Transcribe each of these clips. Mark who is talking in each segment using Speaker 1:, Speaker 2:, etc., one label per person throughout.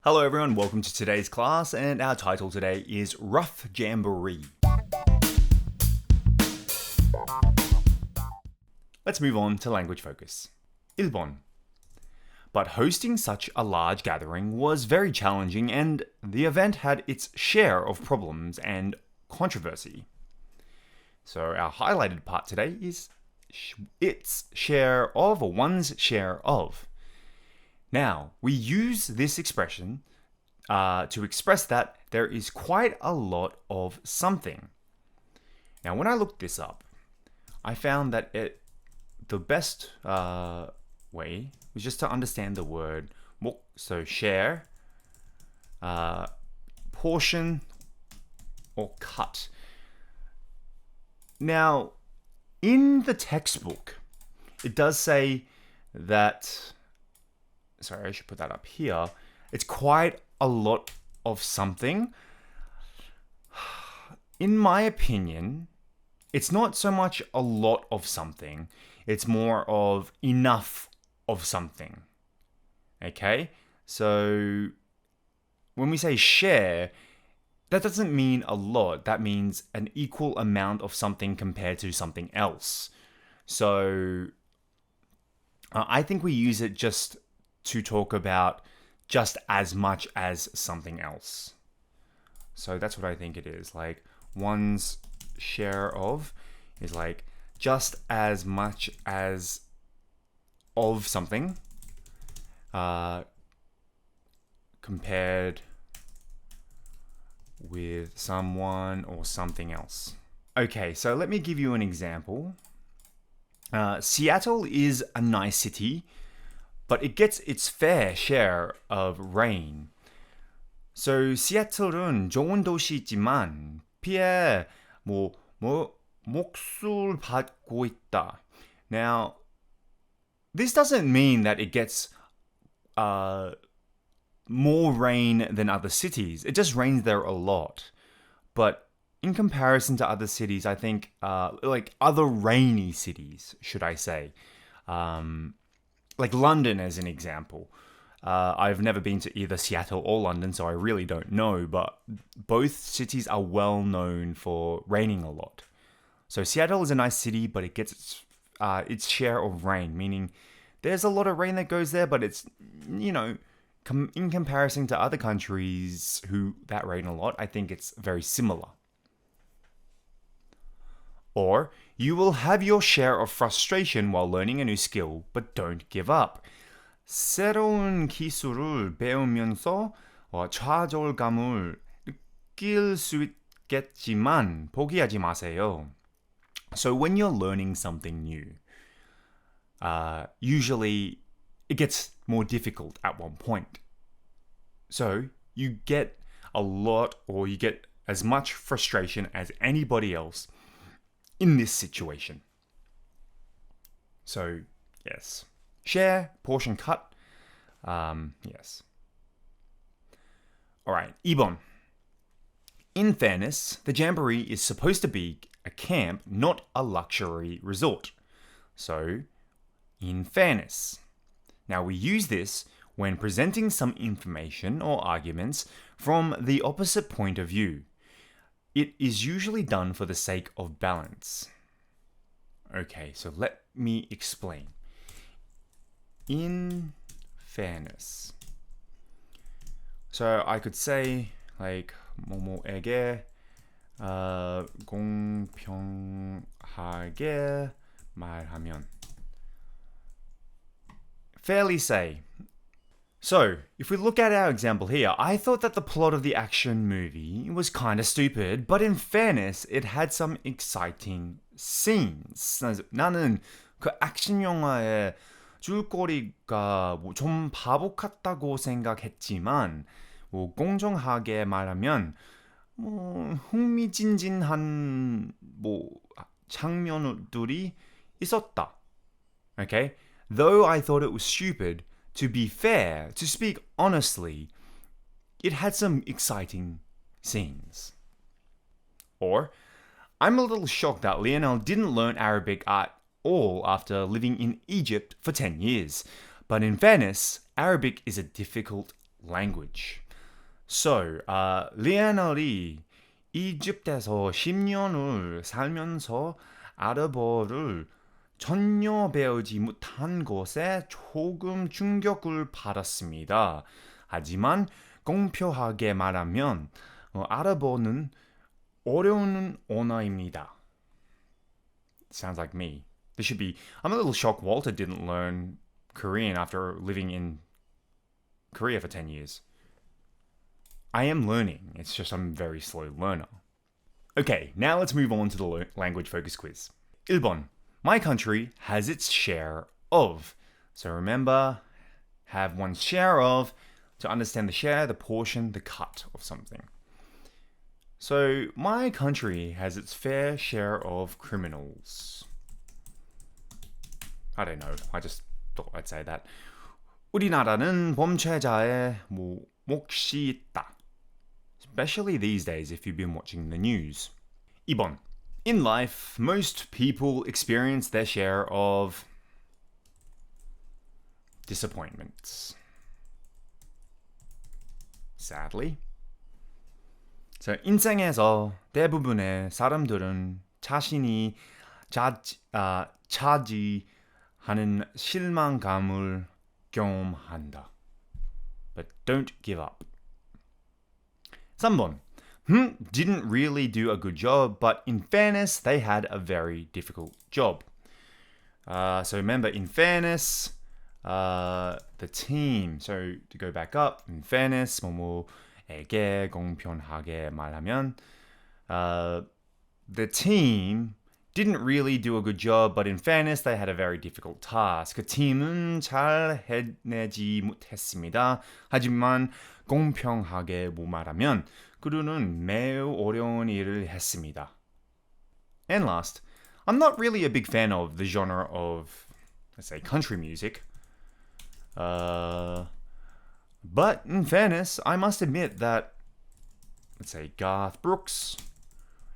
Speaker 1: Hello everyone, welcome to today's class, and our title today is Rough Jamboree. Let's move on to language focus. 1번. But hosting such a large gathering was very challenging, and the event had its share of problems and controversy. So our highlighted part today is its share of, or one's share of. Now, we use this expression to express that there is quite a lot of something. Now, when I looked this up, I found that the best way was just to understand the word 목, so share, portion, or cut. Now, in the textbook, it does say that, sorry, I should put that up here, it's quite a lot of something. In my opinion, it's not so much a lot of something, it's more of enough of something. Okay? So when we say share, that doesn't mean a lot. That means an equal amount of something compared to something else. So I think we use it just to talk about just as much as something else. So that's what I think it is. Like one's share of is like just as much as of something compared with someone or something else. Okay, so let me give you an example. Seattle is a nice city, but it gets its fair share of rain. So 시애틀은 좋은 도시지만 비에 몫을 받고 있다. Now, this doesn't mean that it gets more rain than other cities. It just rains there a lot. But in comparison to other cities, I think, like other rainy cities, should I say, like London as an example. I've never been to either Seattle or London, so I really don't know, but both cities are well known for raining a lot. So Seattle is a nice city, but it gets its share of rain, meaning there's a lot of rain that goes there, but it's, in comparison to other countries who that rain a lot, I think it's very similar. Or, you will have your share of frustration while learning a new skill, but don't give up. 새로운 기술을 배우면서 좌절감을 느낄 수 있겠지만 포기하지 마세요. So when you're learning something new, usually it gets more difficult at one point. So you get a lot, or you get as much frustration as anybody else in this situation. So, yes. Share, portion, cut. Yes. Alright, 2번. In fairness, the Jamboree is supposed to be a camp, not a luxury resort. So, in fairness. Now, we use this when presenting some information or arguments from the opposite point of view. It is usually done for the sake of balance. Okay, so let me explain. In fairness. So I could say, like, 뭐뭐에게 공평하게 말하면. Fairly say. So, if we look at our example here, I thought that the plot of the action movie was kind of stupid, but in fairness, it had some exciting scenes. 나는 그 액션 영화의 줄거리가 좀 바보 같다고 생각했지만, 공정하게 말하면 흥미진진한 장면들이 있었다. Okay? Though I thought it was stupid, to be fair, to speak honestly, it had some exciting scenes. Or, I'm a little shocked that Lionel didn't learn Arabic at all after living in Egypt for 10 years. But in fairness, Arabic is a difficult language. So, 리아널이 이집트에서 10년을 살면서 아랍어를 전혀 배우지 못한 것에 조금 충격을 받았습니다. 하지만 공평하게 말하면 아랍어는 어려운 언어입니다. Sounds like me. I'm a little shocked Walter didn't learn Korean after living in Korea for 10 years. I am learning. It's just I'm a very slow learner. Okay, now let's move on to the language focus quiz. 1번. My country has its share of. So remember, have one's share of to understand the share, the portion, the cut of something. So my country has its fair share of criminals. I don't know. I just thought I'd say that. 우리나라는 범죄자의 몫이 있다. Especially these days if you've been watching the news. 2번. In life, most people experience their share of disappointments. Sadly. So, 인생에서 대부분의 사람들은 자신이 차지하는 실망감을 경험한다. But don't give up. 3번. Didn't really do a good job, but in fairness, they had a very difficult job. So remember, in fairness, the team. So to go back up, in fairness, 뭐뭐에게 공평하게 말하면, the team didn't really do a good job, but in fairness, they had a very difficult task. 그 팀은 잘 해내지 못했습니다. 하지만 공평하게 말하면 그들은 매우 어려운 일을 했습니다. And last, I'm not really a big fan of the genre of, let's say, country music. But in fairness, I must admit that, let's say, Garth Brooks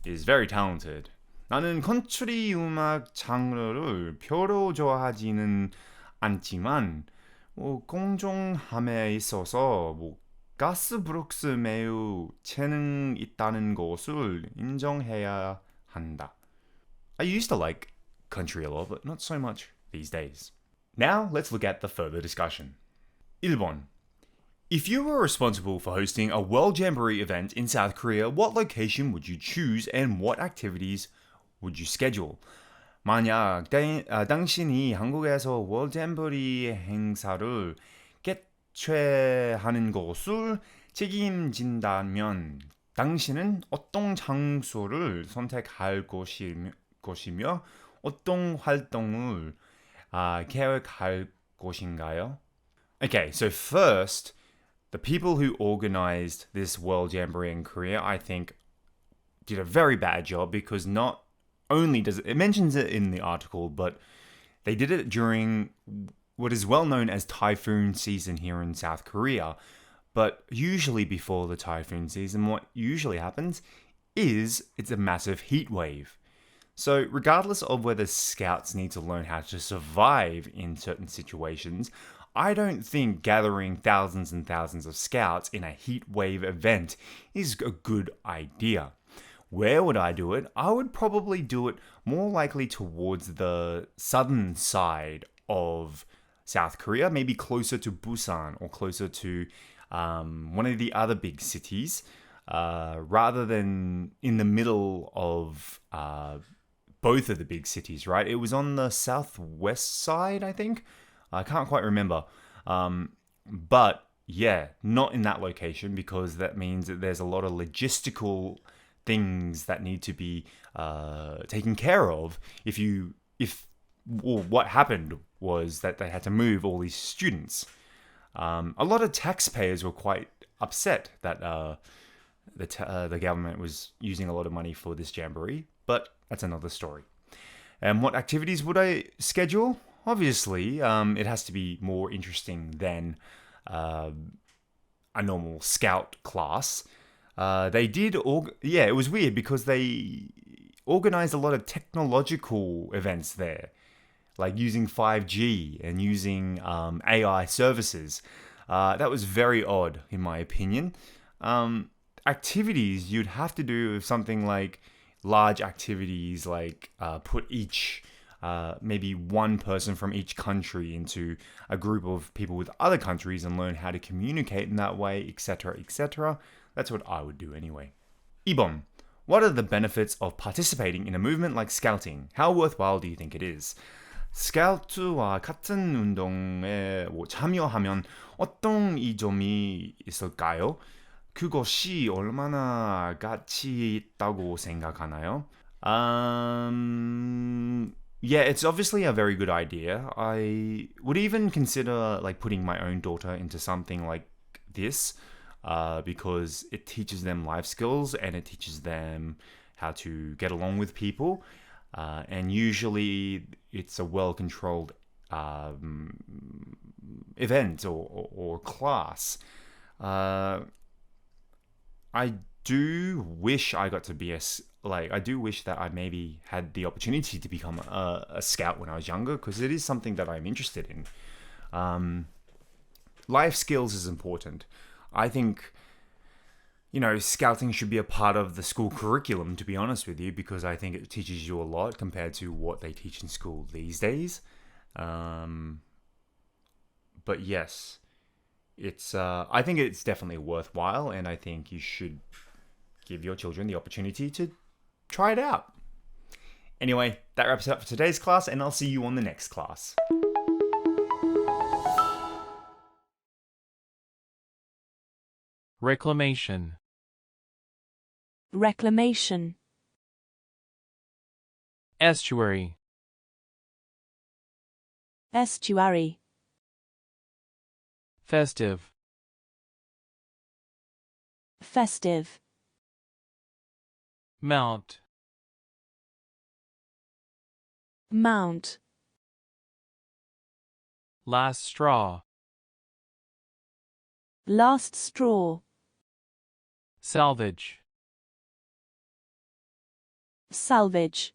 Speaker 1: is very talented. 나는 컨트리 음악 장르를 별로 좋아하지는 않지만 공정함에 있어서 가스 브룩스 매우 재능 있다는 것을 인정해야 한다. I used to like country a lot, but not so much these days. Now let's look at the further discussion. 1번. If you were responsible for hosting a World Jamboree event in South Korea, what location would you choose and what activities would you schedule? 만약 당신이 한국에서 World Jamboree 행사를 개최하는 것을 책임진다면 당신은 어떤 장소를 선택할 것이며 어떤 활동을 계획할 것인가요? Okay, so first, the people who organized this World Jamboree in Korea, I think, did a very bad job because not only does it mentions it in the article, but they did it during what is well known as typhoon season here in South Korea. But usually before the typhoon season, what usually happens is it's a massive heat wave. So regardless of whether scouts need to learn how to survive in certain situations, I don't think gathering thousands and thousands of scouts in a heat wave event is a good idea. Where would I do it? I would probably do it more likely towards the southern side of South Korea, maybe closer to Busan or closer to one of the other big cities, rather than in the middle of both of the big cities, right? It was on the southwest side, I think. I can't quite remember. But yeah, not in that location because that means that there's a lot of logistical things that need to be taken care of what happened was that they had to move all these students. A lot of taxpayers were quite upset that the government was using a lot of money for this jamboree, but that's another story. And what activities would I schedule? Obviously, it has to be more interesting than a normal scout class. It was weird because they organized a lot of technological events there, like using 5G and using AI services. That was very odd, in my opinion. Activities you'd have to do something like large activities, like put each maybe one person from each country into a group of people with other countries and learn how to communicate in that way, etc., etc. That's what I would do anyway. 2번. What are the benefits of participating in a movement like scouting? How worthwhile do you think it is? 스카우트와 같은 운동에 참여하면 어떤 이점이 있을까요? 그것이 얼마나 가치 있다고 생각하나요? Yeah, it's obviously a very good idea. I would even consider like putting my own daughter into something like this, because it teaches them life skills and it teaches them how to get along with people. And usually it's a well-controlled event or class. I do wish I got to be I do wish that I maybe had the opportunity to become a scout when I was younger, because it is something that I'm interested in. Life skills is important. I think, scouting should be a part of the school curriculum, to be honest with you, because I think it teaches you a lot compared to what they teach in school these days. But yes, I think it's definitely worthwhile, and I think you should give your children the opportunity to try it out. Anyway, that wraps it up for today's class, and I'll see you on the next class.
Speaker 2: Reclamation.
Speaker 3: Reclamation.
Speaker 2: Estuary.
Speaker 3: Estuary.
Speaker 2: Festive.
Speaker 3: Festive.
Speaker 2: Mount.
Speaker 3: Mount.
Speaker 2: Last straw.
Speaker 3: Last straw.
Speaker 2: Salvage.
Speaker 3: Salvage.